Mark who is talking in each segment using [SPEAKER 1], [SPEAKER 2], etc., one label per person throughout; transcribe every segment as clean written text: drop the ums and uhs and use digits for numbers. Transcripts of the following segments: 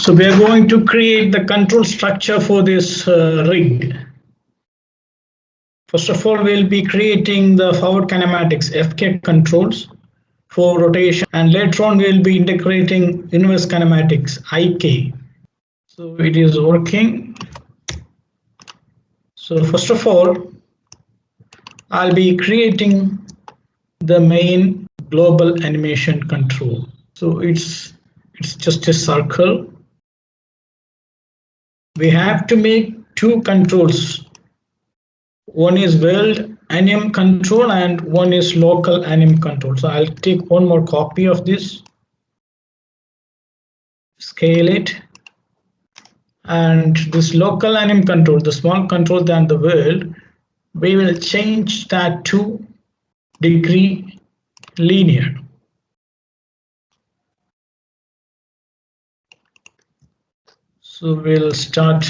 [SPEAKER 1] So we are going to create the control structure for this rig. First of all, we'll be creating the forward kinematics FK controls for rotation, and later on we'll be integrating inverse kinematics IK. So it is working. So first of all, I'll be creating the main global animation control. So it's just a circle. We have to make two controls. One is world anim control and one is local anim control. So I'll take one more copy of this, scale it, and this local anim control, the small control than the world, we will change that to degree linear. So we'll start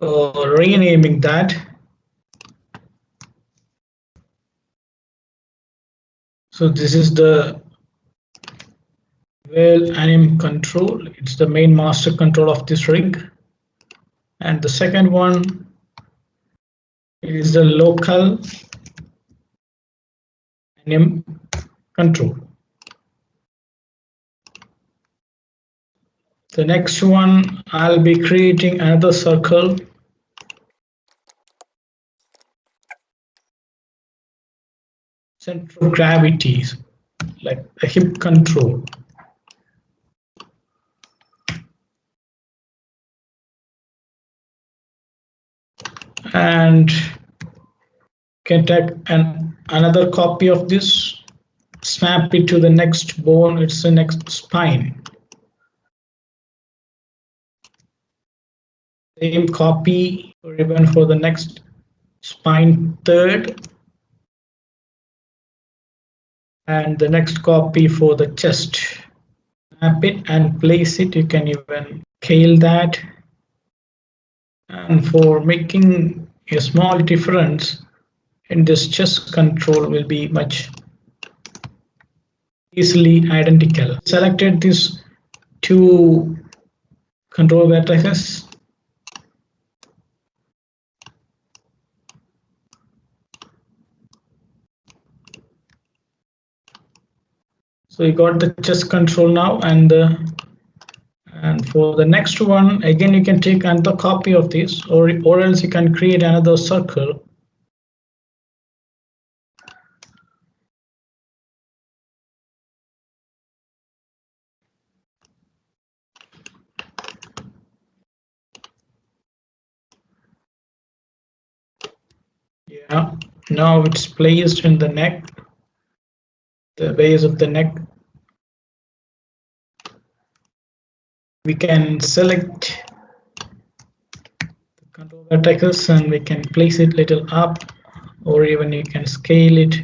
[SPEAKER 1] renaming that. So this is the world anim control. It's the main master control of this rig. And the second one is the local anim control. The next one, I'll be creating another circle. Center of gravity, like a hip control. And can take another copy of this, snap it to the next bone, it's the next spine. Same copy even for the next spine third. And the next copy for the chest. Snap it and place it. You can even scale that. And for making a small difference in this chest control will be much easily identical. Selected these two control vertices. So you got the chest control now, and for the next one, again you can take another copy of this, or else you can create another circle. Yeah, now it's placed in the neck, the base of the neck. We can select the control vertex and we can place it little up, or even you can scale it.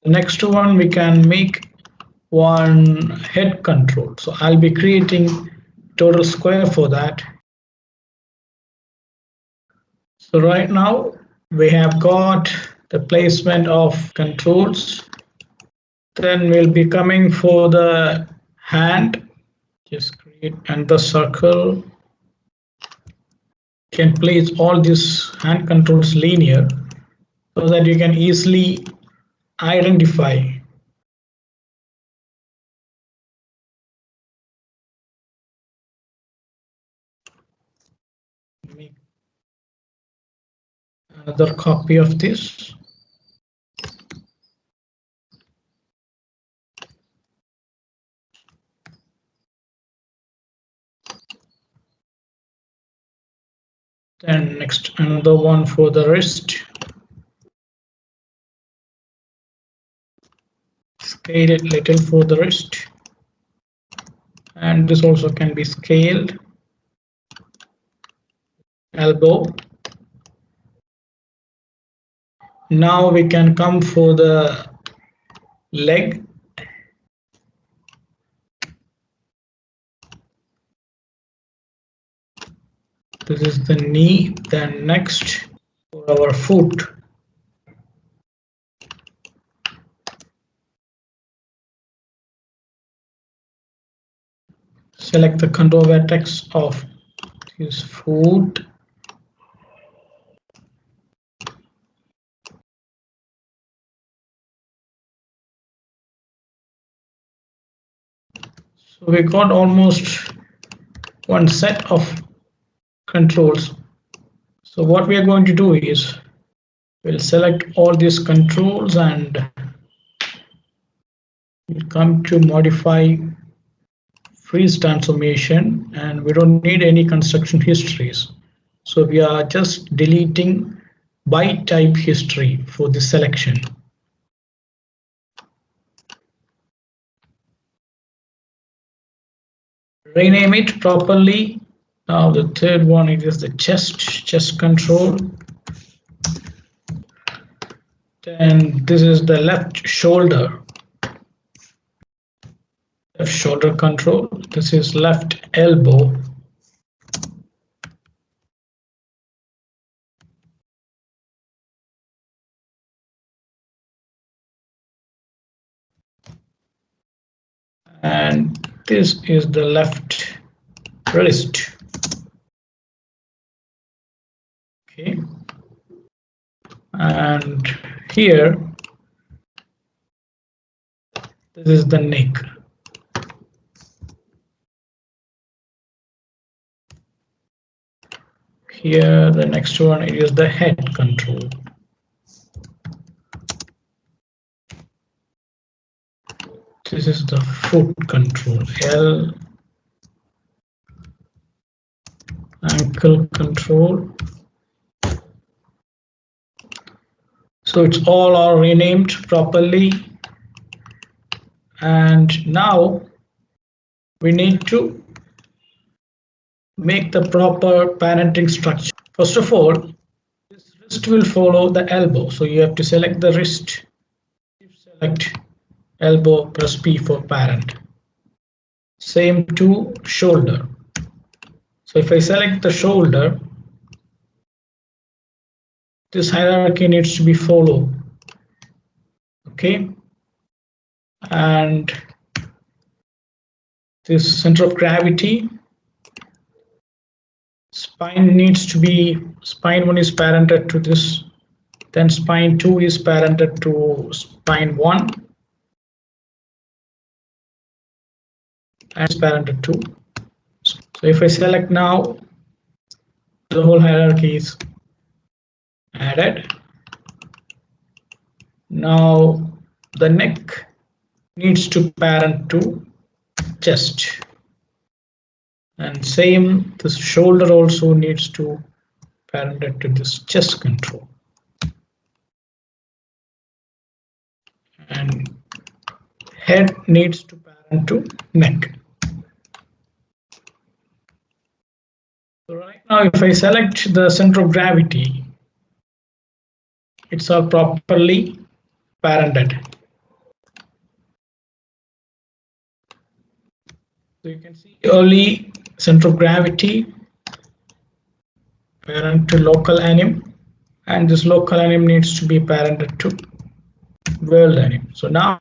[SPEAKER 1] The next one, we can make one head control. So I'll be creating total square for that. So right now we have got the placement of controls. Then we'll be coming for the hand. Just create another circle. You can place all these hand controls linear so that you can easily identify. Make another copy of this. Then next, another one for the wrist. Scale it little for the wrist. And this also can be scaled. Elbow. Now we can come for the leg. This is the knee. Then next for our foot. select the control vertex of this food. So we got almost one set of controls. So what we are going to do is we'll select all these controls and we'll come to modify freeze transformation, and we don't need any construction histories. So we are just deleting by type history for this selection. Rename it properly. Now the third one, it is the chest control. Then this is the left shoulder control. This is left elbow. And this is the left wrist. Okay. And here, this is the neck. Here, the next one is the head control. This is the foot control, L. Ankle control. So it's all are renamed properly. And now we need to make the proper parenting structure. First of all, this wrist will follow the elbow. So you have to select the wrist. Select elbow plus P for parent. Same to shoulder. So if I select the shoulder, this hierarchy needs to be followed. Okay. And this center of gravity, spine needs to be, spine 1 is parented to this, then spine 2 is parented to spine 1, and it's parented 2. So if I select now, the whole hierarchy is added. Now the neck needs to parent to chest. And same, this shoulder also needs to parent it to this chest control. And head needs to parent to neck. So right now, if I select the center of gravity, it's all properly parented. So you can see early center of gravity, parent to local anim, and this local anim needs to be parented to world anim. So now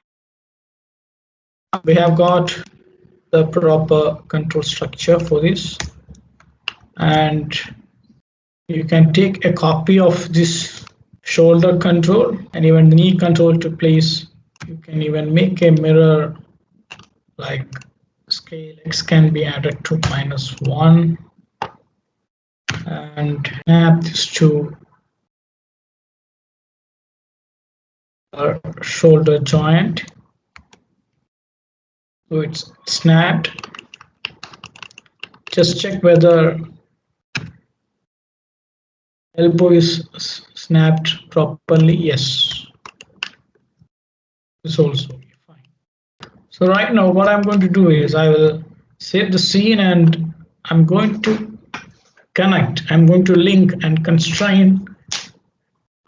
[SPEAKER 1] we have got the proper control structure for this, and you can take a copy of this shoulder control and even the knee control to place. You can even make a mirror, like scale X can be added to -1 and map this to a shoulder joint. So it's snapped. Just check whether elbow is snapped properly. Yes, it's also fine. So right now what I'm going to do is I will save the scene and I'm going to connect. I'm going to link and constrain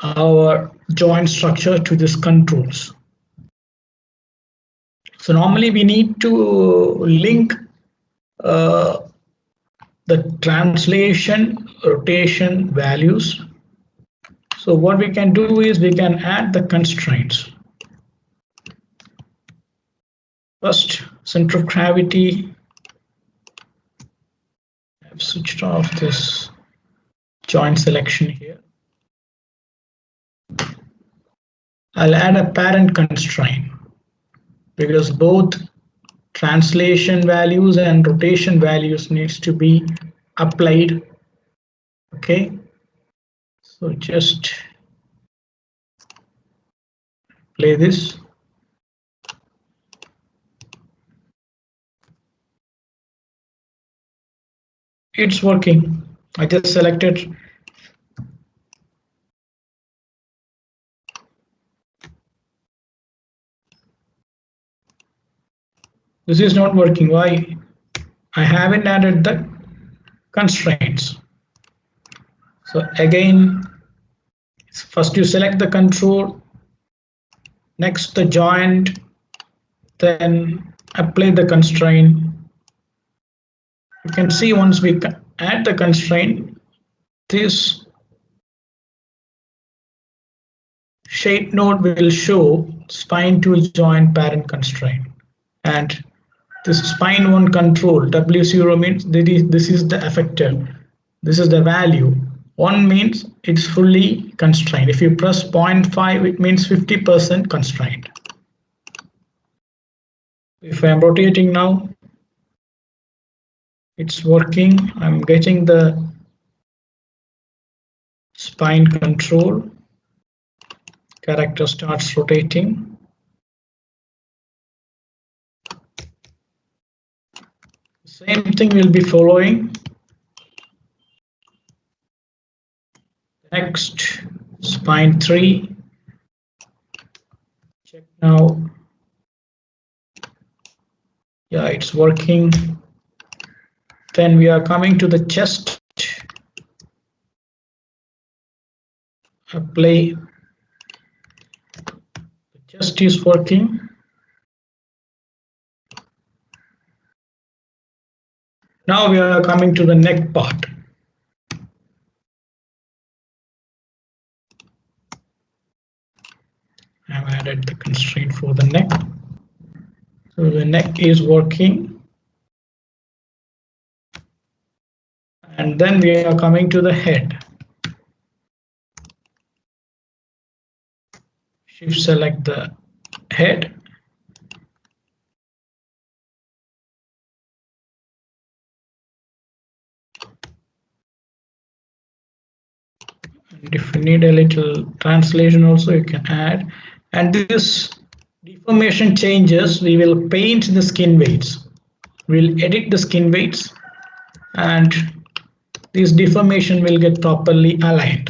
[SPEAKER 1] our joint structure to these controls. So normally we need to link the translation, rotation values. So what we can do is we can add the constraints. First, center of gravity switched off this joint selection here. I'll add a parent constraint because both translation values and rotation values needs to be applied. Okay, so just play this. It's working. I just selected. This is not working. Why? I haven't added the constraints. So again, first you select the control, next the joint, then apply the constraint. You can see once we add the constraint, this shape node will show spine tool joint parent constraint, and this spine one control W0 means this is the effector, this is the value. 1 means it's fully constrained. If you press 0.5, it means 50% constrained. If I'm rotating now, it's working. I'm getting the spine control. Character starts rotating. Same thing will be following. Next, spine 3. Check now. Yeah, it's working. Then we are coming to the chest. Apply. The chest is working. Now we are coming to the neck part. I've added the constraint for the neck. So the neck is working. And then we are coming to the head. Shift select the head. And if you need a little translation also, you can add. And this deformation changes, we will paint the skin weights. We'll edit the skin weights, and this deformation will get properly aligned.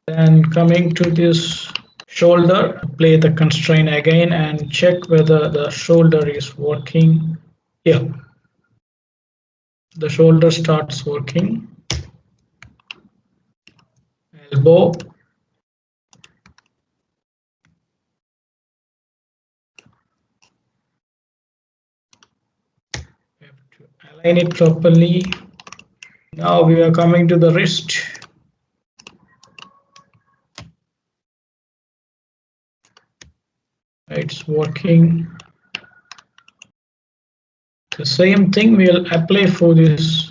[SPEAKER 1] Then coming to this shoulder, play the constraint again and check whether the shoulder is working. Here, the shoulder starts working. Elbow. We have to align it properly. Now we are coming to the wrist. It's working. The same thing we'll apply for this.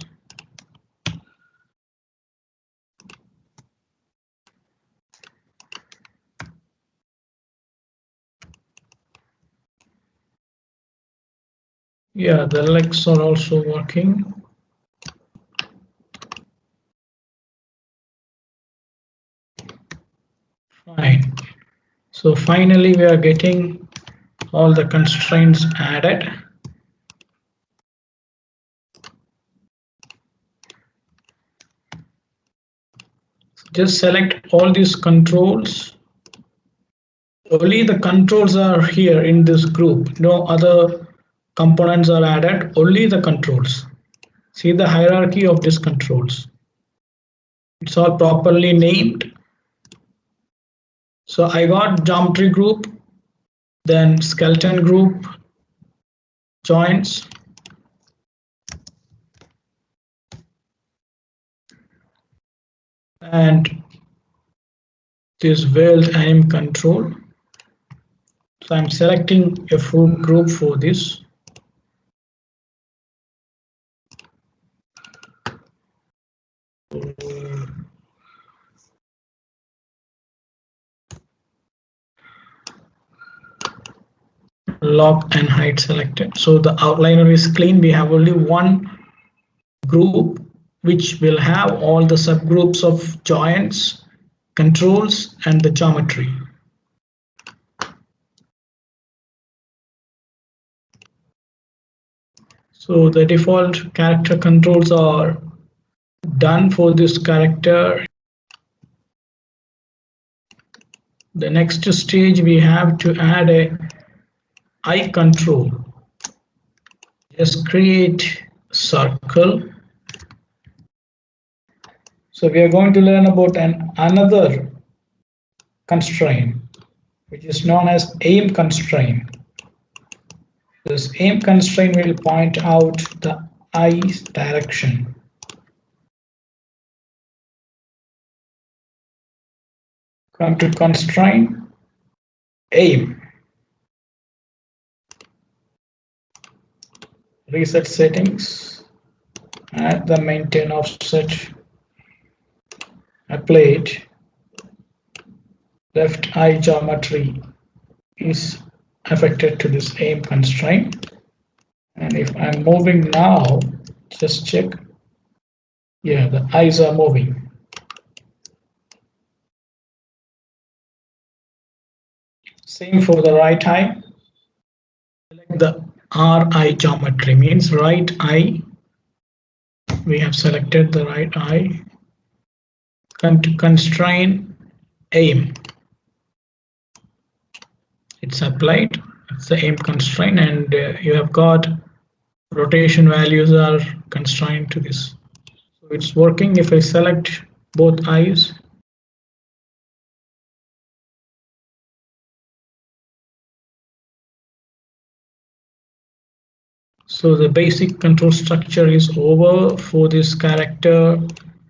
[SPEAKER 1] Yeah, the legs are also working. Fine. So finally we are getting all the constraints added. Just select all these controls. Only the controls are here in this group. No other components are added, only the controls. See the hierarchy of these controls. It's all properly named. So I got geometry group, then skeleton group, joints, and this weld aim control. So I'm selecting a full group for this. lock and hide selected. So the outliner is clean. We have only one group which will have all the subgroups of joints, controls, and the geometry. So the default character controls are done for this character. The next stage, we have to add a eye control. Just create circle. So we are going to learn about another constraint, which is known as aim constraint. This aim constraint will point out the eye's direction. Come to constraint, aim. Reset settings, add the maintain offset, apply it. Left eye geometry is affected to this aim constraint. And if I'm moving now, just check. Yeah, the eyes are moving. Same for the right eye. Select the RI geometry, means right eye. We have selected the right eye. Constraint aim. It's applied. It's the aim constraint, and you have got rotation values are constrained to this. So it's working. If I select both eyes, so the basic control structure is over for this character.